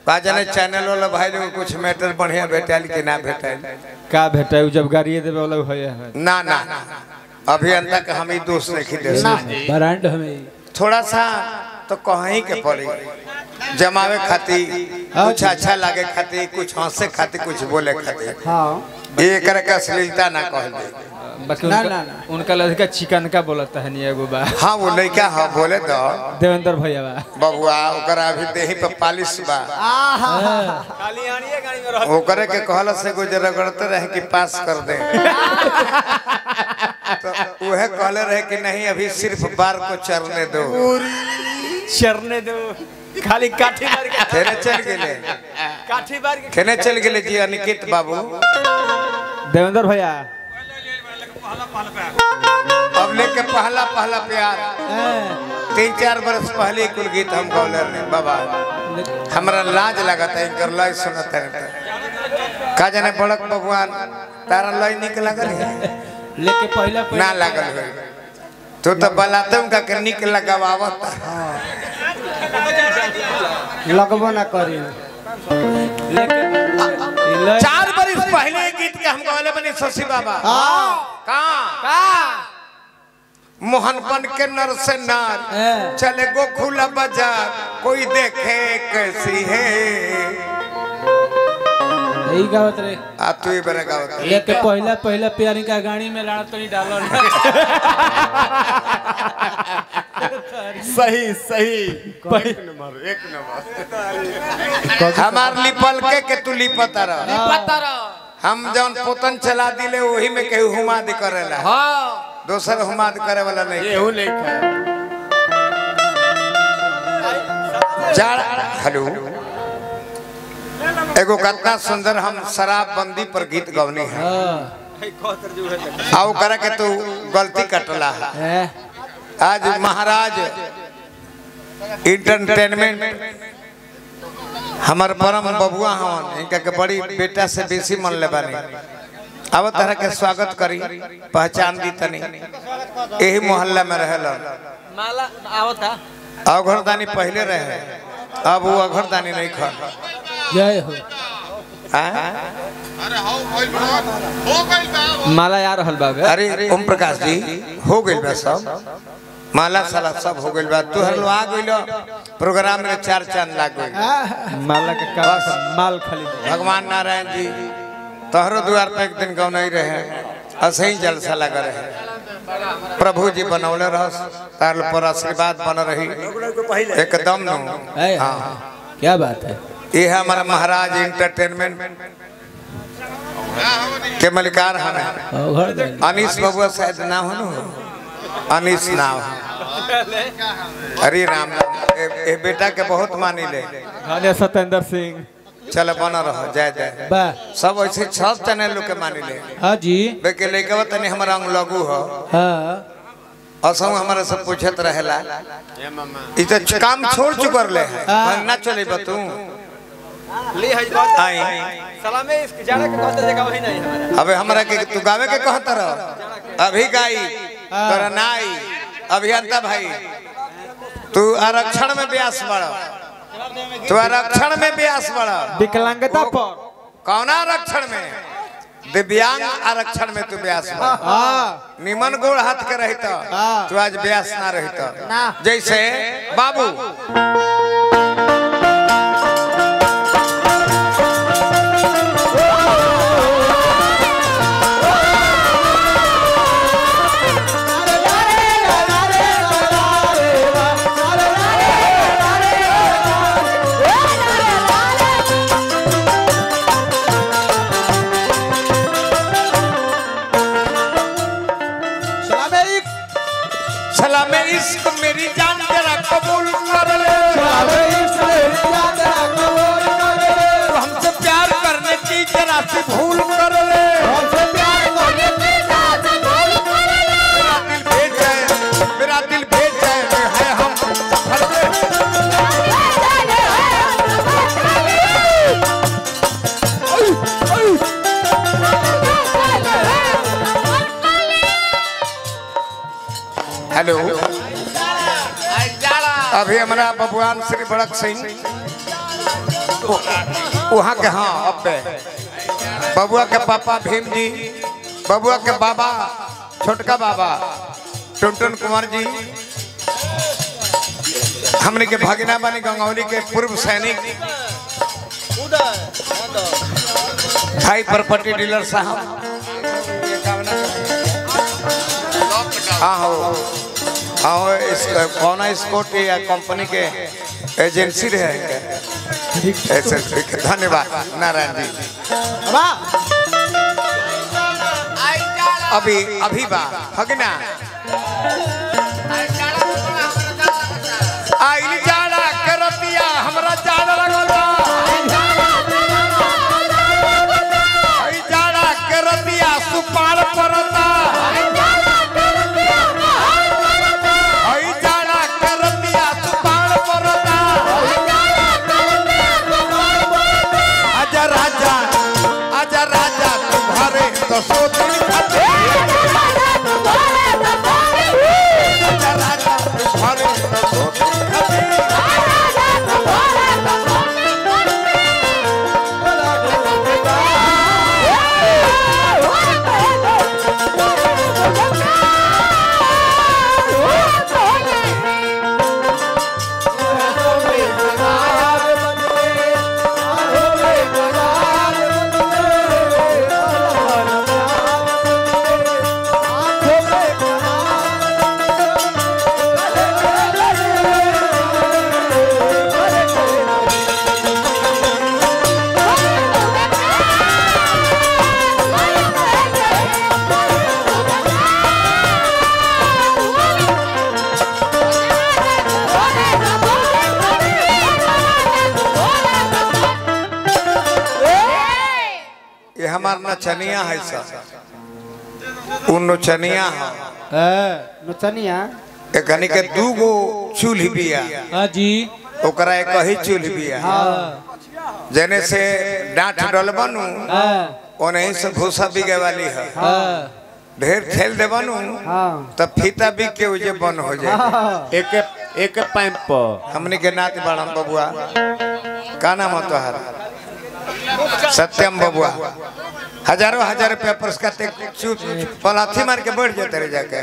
का जाने चैनल वाला भाई लोग कुछ मैटर बढ़िया भेटाइल कि ना भेटाइल का भेटाई जब गाड़ी देवे वाला है ना ना अभियंता का हम ही दोस्त नहीं दे ब्रांड हमें थोड़ा सा तो कहीं के पड़ी जमावे खाती कुछ अच्छा लगे खाती कुछ हंसे खाती कुछ बोले खाती हाँ एक का अश्लीलता ना कह दे बाकी उनका लड़का चिकन का बोलता है नहीं एगो बा हाँ वो लड़का हाँ बोले तो देवेंद्र भैया बा बबुआ ओकरा अभी देही पे पालिश बा ओकरे के कहला से गुजर रगड़ते रहे कि पास कर दे तो वह कहले रहे कि नहीं अभी सिर्फ बार को चरने दो खाली काठी मार के खेने चल गेले काठी मार के खेने चल गेले जी अनिकेत बाबू देवेंद्र भैया अब लेके पहला पहला प्यार 3-4 बरस पहले कुल गीत हम गौलर ने बाबा हमरा लाज लगता है इनकर लय सुनत है का जाने बड़क भगवान तारा लय निक लगल है लेके पहला ना लगल है तो बलाते उनका के निक लगावत लगबो ना करी लेके 4 बरस पहले गीत के हम गौले बनी शशि बाबा कहां मोहनपन के नर से नार चले गो खुला बाजार कोई देखे कैसी है यही गावत रे आप तो ये बने गावत लेके पहला प्यारी का गाड़ी में लाड़ तो नहीं डालो सही एक नंबर हमार लिपल के तू लिपता रह हम जौन पोतन चला दिले वही में केहू हुमाद करेला हां दोसर हुमाद करे वाला नहीं केहू लेखा जाड़ा हेलो एगो कितना सुंदर हम शराब बंदी पर गीत गवनी है आओ करे के तू गलती कटला है आज महाराज इंटरटेनमेंट हमार परम बबुआ हवन इनका के बड़ी बेटा से बेसी मन ले बानी अब तरह के स्वागत करी पहचान दी तनी यही मोहल्ला में रहला माला आवता अघरदानी पहले रहे अब वो अघरदानी नहीं खा जय हो माला यार रहल बाबे अरे ओम प्रकाश जी हो गइल बा सब माला साला सब हो गइल बा तू हर आ गइल प्रोग्राम में 4 चांद लाग गइल माला के का माल खाली भगवान नारायण जी तोहरो द्वार पे एक दिन गौनई रहे असही जलसा लगा रहे प्रभु जी बनौले रहस तार पर आशीर्वाद बन रही एकदम नो हां क्या बात है ये है हमारा महाराज इंटरटेनमेंट के मलिकार हमें अनीस बबुआ शायद ना हो अनीस नाम हरी राम ए बेटा के बहुत मानी ले गाने सत्येंद्र सिंह चल बना रहो जय जय सब ऐसे 6 चैनल लोग के मानी ले हां जी बेके लेके तनी हमरा अंग लगू हो हां असम हमारा सब पूछत रहेला ई तो काम छोड़ चुकर ले ना चले बतू ले आई सलामे इस जाने के कहते जगह वही नहीं हमारा अबे हमरा के तू गावे के कहत रह अभी गाई तोरा नाई अभियंता भाई तू आरक्षण में व्यास बड़ा तू आरक्षण में व्यास बड़ा विकलांगता पर कौन आरक्षण में दिव्यांग आरक्षण में तू व्यास बड़ा निमन गोड़ हाथ के रहता तू आज व्यास ना रहता जैसे बाबू इश्क मेरी जान तेरा कबूल कर ले तो हमसे प्यार करने की जरा सी भूल कर ले मेरा दिल भेज जाए है हम हेलो अभी हमारा भगवान श्री बड़क सिंह वहाँ के हाँ अब बबुआ के पापा भीम जी, बबुआ के बाबा छोटका बाबा टुनटुन कुमार जी, हमने के भागिना बानी गंगौली के पूर्व सैनिक भाई प्रॉपर्टी डीलर साहब, हाँ हो हाँ इस कौन स्पोर्ट या कंपनी के एजेंसी रहे। धन्यवाद नारायण जी। अभी अभी बा भगना आइल जाड़ा करतिया हमरा जाड़ा लगला, आई जाड़ा करतिया सुपार परता, आई जाड़ा करतिया सुपार परता। आजा राजा आजा राजा तुम्हारे तो सो दिन खाते, आजा राजा तुम्हारे तो सो दिन खाते। हमार नचनिया है सब उन नचनिया है नचनिया एकनी के दूगो चूल्ही बिया। हां जी ओकरा एक ही चूल्ही बिया। जने से डांट डलबनु ओने से भूसा बिगे वाली है। ढेर खेल देबनु तब फीता बिग के उजे बन हो जाए। एक पाइप पर हमने के नात बड़ा बबुआ का नाम है तोहार? सत्यम बबुआ। हजारों हजार रुपया पुरस्कार पलाथी मार के बैठ जाते रह जाके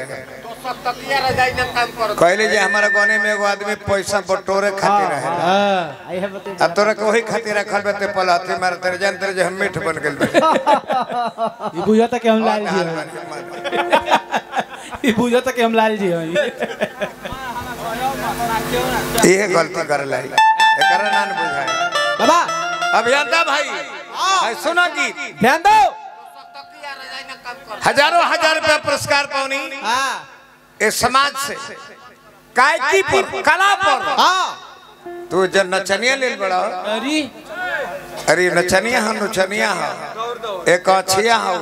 कहले जे हमारा गाने में एगो आदमी पैसा बटोरे खातिर रहे अब तोरा के वही खातिर रखल बते पलाथी मारते रह जानते जे हम मीठ बन गेल ई बुझाता के हम लाल जी ई बुझाता के हम लाल जी हई ये गलती करला एकरा नान बुझाए बाबा। अभियंता भाई सुना गीत ध्यान दो। हजारों हजार रुपया पुरस्कार पानी इस समाज से गायकी पर कला पर तू जब नचनिया ले बड़ा अरे नचनिया हम नचनिया हो एक अच्छिया हो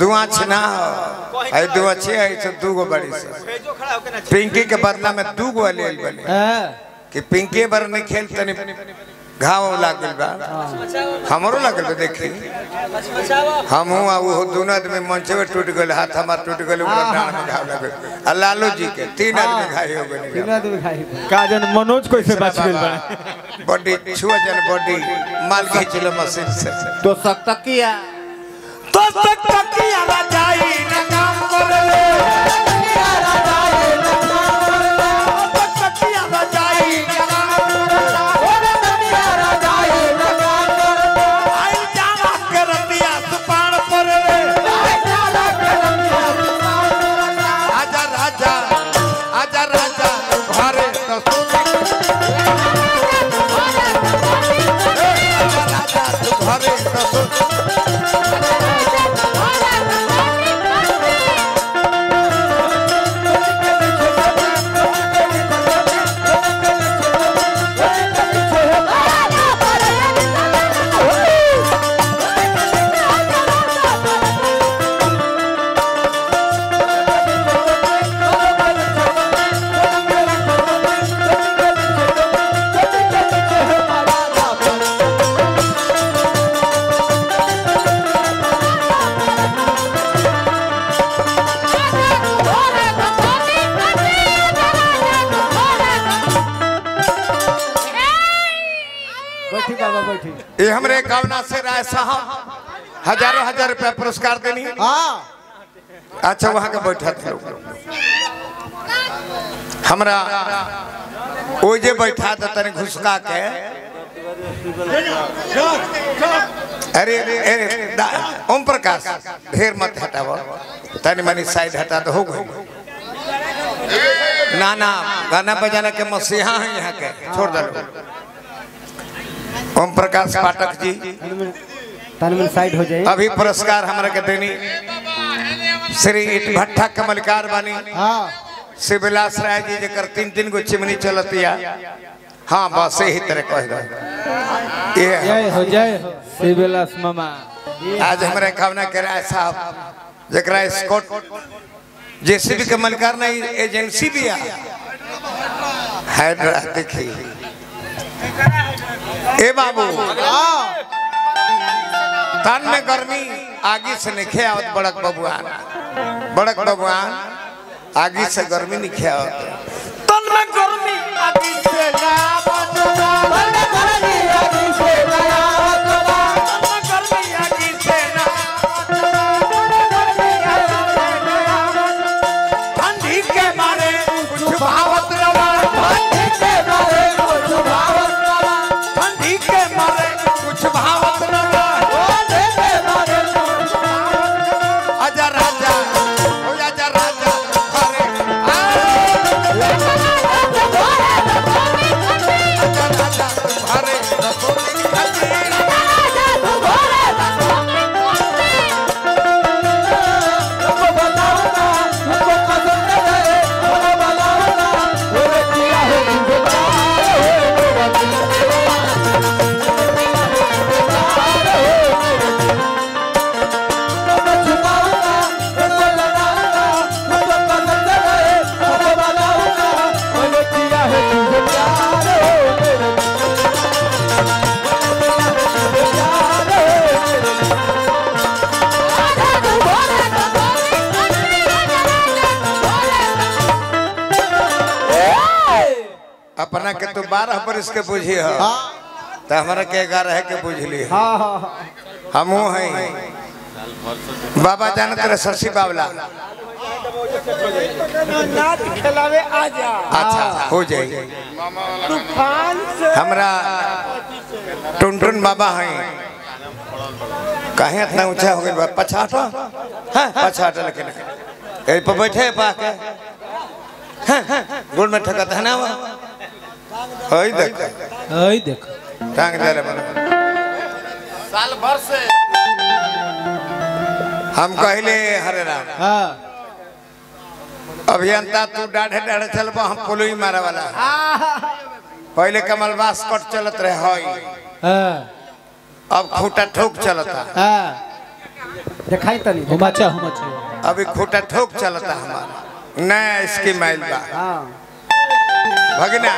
दुआ छना हो आई दुआ छिया है सब दूगो बड़ी से पिंकी के बदला में दूगो ले बने कि पिंकी बार नहीं खेल तनी घाव लागल बा हमरो लागल बा देखी हम हुआ वो दोनों आदमी मंच में टूट गए हाथ हमार टूट गए ऊपर डांड में घाव लागल आ लालू जी के तीन आदमी घायल हो गए तीन आदमी घायल का जन मनोज कैसे बच गेल बा बॉडी छुआ जन बॉडी माल खींचलो मशीन से तो सकतकिया राजाई ना काम करे बाबा बैठी ये हमरे कावना से राय साहब हजारों हजार रुपया पुरस्कार देनी। अच्छा वहां के बैठा थे लोग हमरा वो जे बैठा था तने घुसका के अरे ओम प्रकाश ढेर मत हटाओ तनी मनी साइड हटा तो हो गई ना ना गाना बजाना के मसीहा है यहाँ के छोड़ दो। ओम प्रकाश पाठक जी तन साइड हो जाए। अभी पुरस्कार हमारे के देनी श्री भट्टा कमलकार बानी शिवलास राय जी जकर 3-3 गो चिमनी चलतिया। हाँ बस यही तरह कह दो जय हो शिवलास मामा। आज हमारे खावना के राय साहब जकरा स्कॉट जेसीबी के मलकार नहीं एजेंसी भी है देखी ए बाबू तन में गर्मी आगे से नहीं आवत बड़क बबुआन आगे से गर्मी नहीं आवत तन में गर्मी आगे से ना अपना के तो 12 बरस के बुझी है तो हमारा के 11 के बुझली है। हम हैं बाबा जानत रहे शशि बावला खिलावे आजा। अच्छा हो जाए हमरा टुनटुन बाबा हैं कहे इतना ऊंचा हो गया पछाटा हाँ पछाटा लेकिन यही पर बैठे पाके गोल में ठका था ना हई देख टांग दे रे साल भर से हम कहले हरे राम अभियंता तू डाढ़े डाढ़े चलबो हम पुलई मारे वाला पहले कमलबास कट चलत रहे हई अब खूटा ठोक चलता दिखाई तनी हुमाचा अभी खूटा ठोक चलता हमारा नया इसकी माइल बा भगना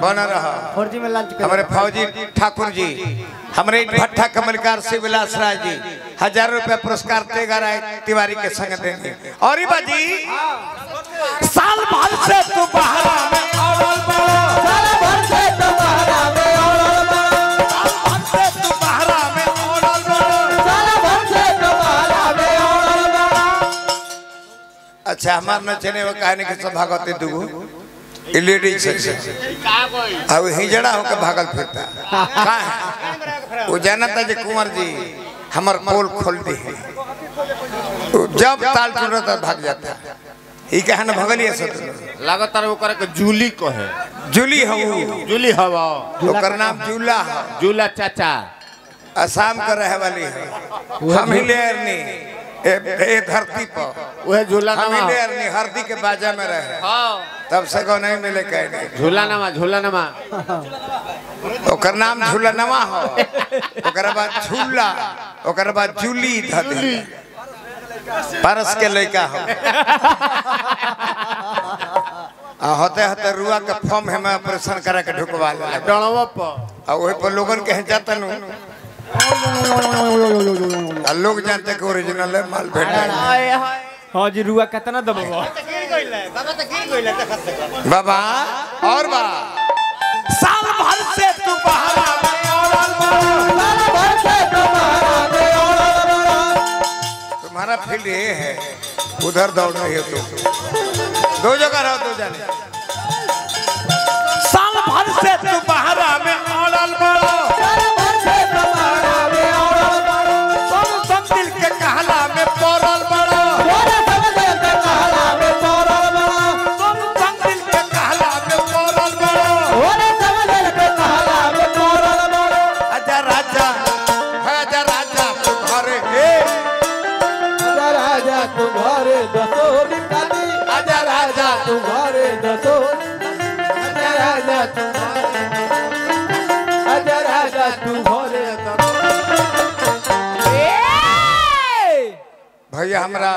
बना रहा फौजी में लंच हमारे फौजी ठाकुर जी हमारे भट्टा कमलकार शिवलास राय जी 1000 रुपया पुरस्कार तेगा राय तिवारी के संग देंगे। और ही बाजी साल भर से तू बहरा में औरल बड़ा साल भर से तू बहरा में औरल बड़ा साल भर से तू बहरा में औरल बड़ा साल भर से तू बहरा में औरल बड़ा। अच्छा हमार न चने वो कहानी के सब भागवती दुगु लेडीज अब हिजड़ा होकर भागल फिरता का है वो जानता जे कुंवर जी हमर पोल खोल दी है जब ताल टूटता भाग जाता ई कहे न भगलिए से लगातार ओकर के जूली को है जूली हऊ जूली हवा ओकर नाम जूला है जूला चाचा असम का रहे वाली है हम ही लेरनी ए धरती पर वह झूला हम ही नमा लेरनी हरदी के बाजा में रहे हां तब से को नहीं मिले कहे झूला नमा ओकर नाम झूला नवा हो ओकर बाद झूला ओकर बाद जूली धदी परस के लड़का हो होते होते रुआ के फॉर्म है मैं ऑपरेशन करा के ढुकवा ले डणवा पर और वही पर लोगन के जाता नु लोग जानते कि ओरिजिनल है माल भेटा हां जी रुआ कितना दबवा बाबा और बा साल भर से तू बहरा में औरल फील्ड ये है, उधर दौड़ रही हो तुम। दो जगह रहो, दो जाने। साल भर से तू बहरा में औड़ल बड़ो, तुम सब दिल के कहला में पड़ल बड़ो, तुम सब दिल के कहला में पड़ल बड़ो। आजा राजा, आजा राजा तू घरे, राजा तुम्हारे दसो निकाली, आजा राजा तू तुम्हारे दसो, राजा तुम्हारे, राजा तुम्हारे। भैया हमरा